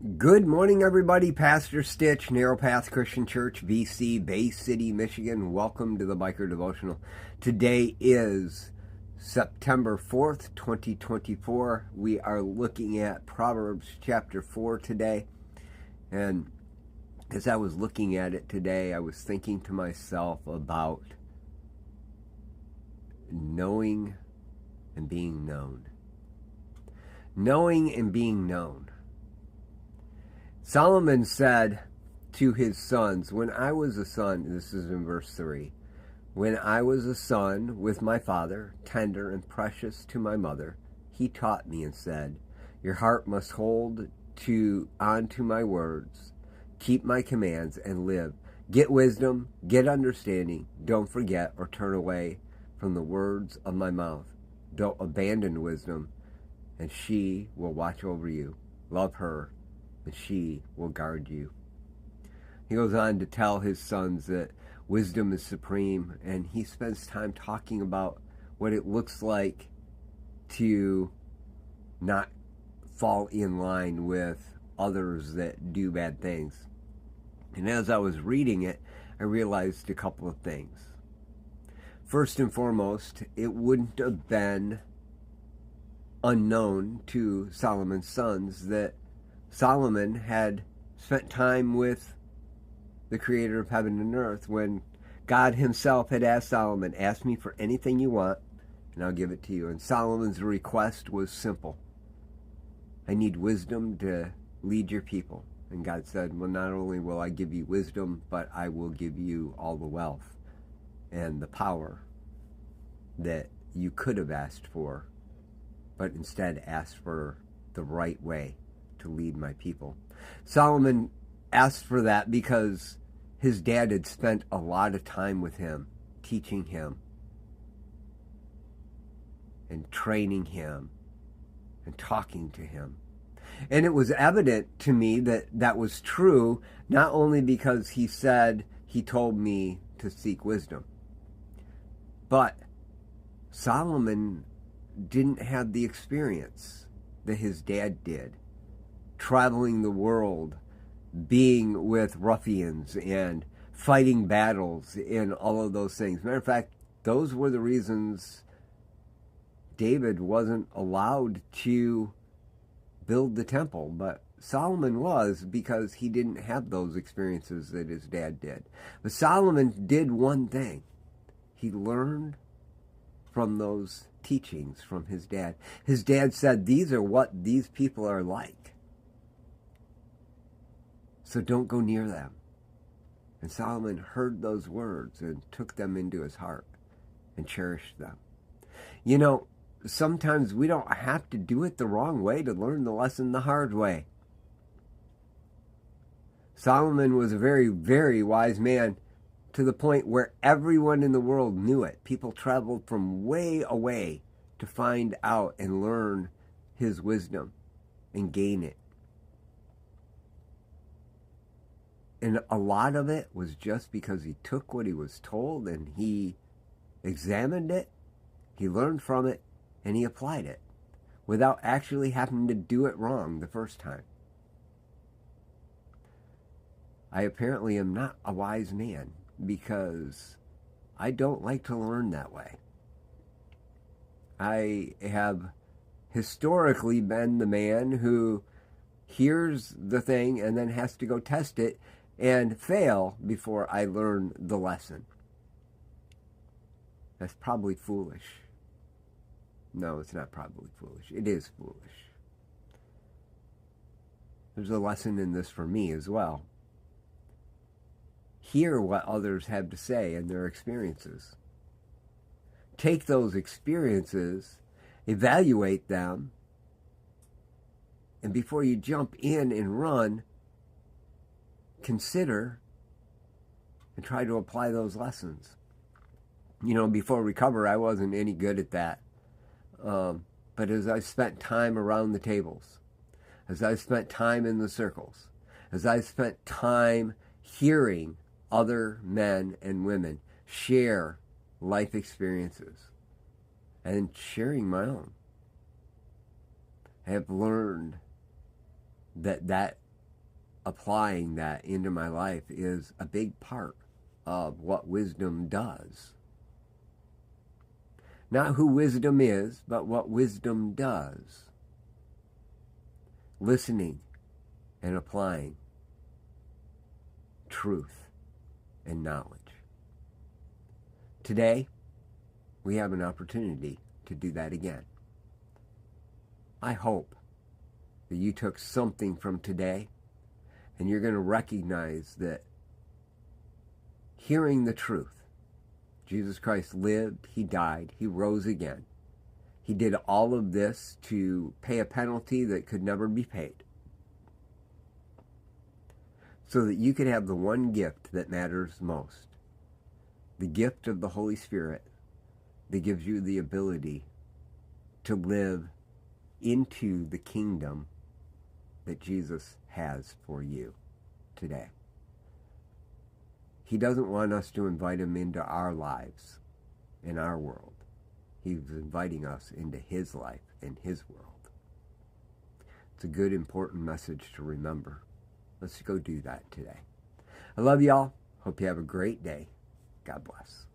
Good morning, everybody. Pastor Stitch, Narrow Path Christian Church, BC, Bay City, Michigan. Welcome to the Biker Devotional. Today is September 4th, 2024. We are looking at Proverbs chapter 4 today. And as I was looking at it today, I was thinking to myself about knowing and being known. Knowing and being known. Solomon said to his sons, when I was a son, this is in verse 3, when I was a son with my father, tender and precious to my mother, he taught me and said, your heart must hold on to my words, keep my commands and live. Get wisdom, get understanding, don't forget or turn away from the words of my mouth. Don't abandon wisdom, and she will watch over you. Love her, and she will guard you. He goes on to tell his sons that wisdom is supreme, and he spends time talking about what it looks like to not fall in line with others that do bad things. And as I was reading it, I realized a couple of things. First and foremost, it wouldn't have been unknown to Solomon's sons that Solomon had spent time with the creator of heaven and earth when God himself had asked Solomon, ask me for anything you want and I'll give it to you. And Solomon's request was simple. I need wisdom to lead your people. And God said, well, not only will I give you wisdom, but I will give you all the wealth and the power that you could have asked for, but instead asked for the right way to lead my people. Solomon asked for that because his dad had spent a lot of time with him, teaching him and training him and talking to him. And it was evident to me that that was true, not only because he said he told me to seek wisdom, but Solomon didn't have the experience that his dad did, traveling the world, being with ruffians and fighting battles and all of those things. Matter of fact, those were the reasons David wasn't allowed to build the temple, but Solomon was, because he didn't have those experiences that his dad did. But Solomon did one thing. He learned from those teachings from his dad. His dad said, these are what these people are like, so don't go near them. And Solomon heard those words and took them into his heart and cherished them. You know, sometimes we don't have to do it the wrong way to learn the lesson the hard way. Solomon was a very, very wise man, to the point where everyone in the world knew it. People traveled from way away to find out and learn his wisdom and gain it. And a lot of it was just because he took what he was told and he examined it, he learned from it, and he applied it without actually having to do it wrong the first time. I apparently am not a wise man because I don't like to learn that way. I have historically been the man who hears the thing and then has to go test it and fail before I learn the lesson. That's probably foolish. No, it's not probably foolish. It is foolish. There's a lesson in this for me as well. Hear what others have to say and their experiences. Take those experiences, evaluate them, and before you jump in and run, consider and try to apply those lessons. You know, before Recover, I wasn't any good at that. But as I spent time around the tables, as I spent time in the circles, as I spent time hearing other men and women share life experiences and sharing my own, I have learned that applying that into my life is a big part of what wisdom does. Not who wisdom is, but what wisdom does. Listening and applying truth and knowledge. Today, we have an opportunity to do that again. I hope that you took something from today and you're going to recognize that hearing the truth, Jesus Christ lived, he died, he rose again. He did all of this to pay a penalty that could never be paid, so that you could have the one gift that matters most, the gift of the Holy Spirit that gives you the ability to live into the kingdom that Jesus has for you today. He doesn't want us to invite him into our lives, in our world. He's inviting us into his life and his world. It's a good, important message to remember. Let's go do that today. I love y'all. Hope you have a great day. God bless.